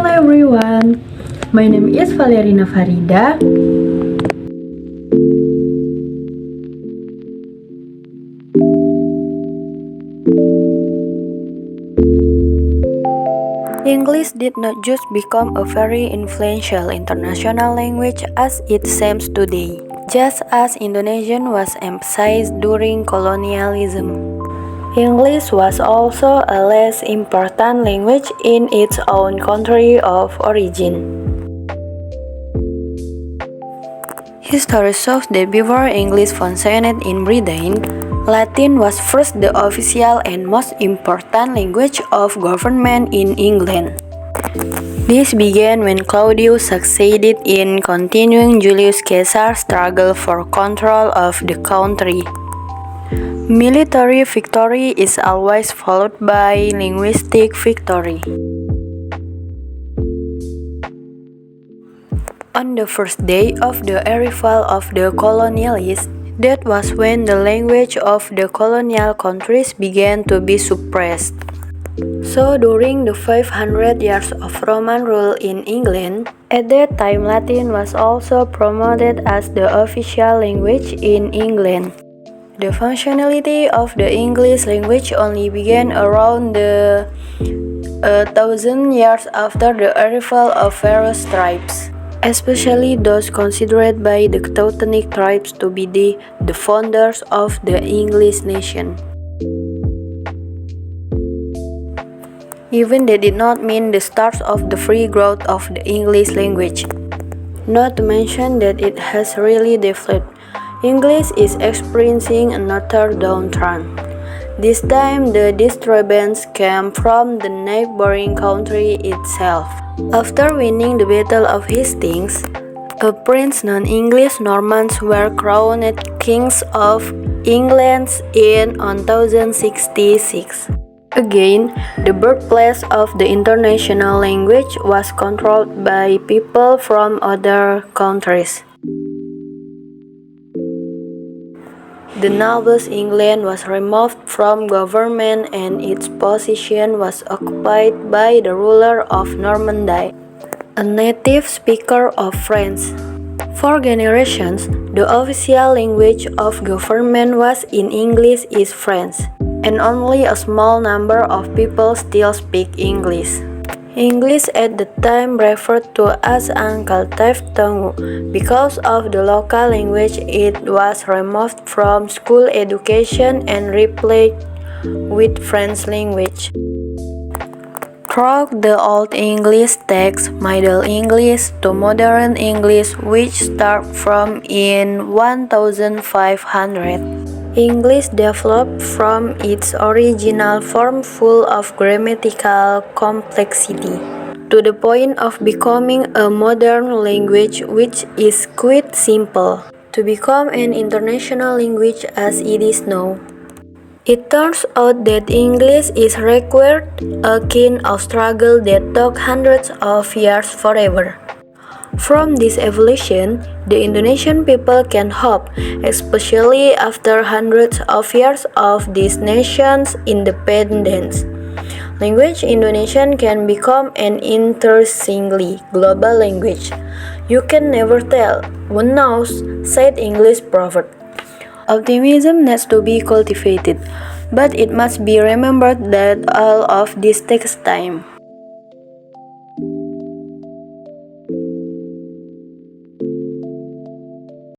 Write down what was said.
Hello everyone, my name is Valerina Farida. English did not just become a very influential international language as it seems today, just as Indonesian was emphasized during colonialism. English was also a less important language in its own country of origin. History shows that before English functioned in Britain, Latin was first the official and most important language of government in England. This began when Claudius succeeded in continuing Julius Caesar's struggle for control of the country. Military victory is always followed by linguistic victory. On the first day of the arrival of the colonialists, that was when the language of the colonial countries began to be suppressed. So during the 500 years of Roman rule in England, at that time Latin was also promoted as the official language in England. The functionality of the English language only began around the 1,000 years after the arrival of various tribes, especially those considered by the Teutonic tribes to be the founders of the English nation. Even they did not mean the start of the free growth of the English language. Not to mention that it has really developed. English is experiencing another downturn. This time the disturbance came from the neighboring country itself. After winning the Battle of Hastings, a prince non-English Normans were crowned kings of England in 1066. Again, the birthplace of the international language was controlled by people from other countries. The nobles England was removed from government and its position was occupied by the ruler of Normandy, a native speaker of French. For generations, the official language of government was in English is French, and only a small number of people still speak English. English at the time referred to as Angleterre tongue. Because of the local language, it was removed from school education and replaced with French language. Throughout the Old English text, Middle English to Modern English, which start from in 1500, English developed from its original form full of grammatical complexity, to the point of becoming a modern language which is quite simple, to become an international language as it is now. It turns out that English is required a kind of struggle that took hundreds of years forever. From this evolution, the Indonesian people can hope, especially after hundreds of years of this nation's independence. Language Indonesian can become an interestingly global language. You can never tell. One knows, said English proverb. Optimism needs to be cultivated, but it must be remembered that all of this takes time.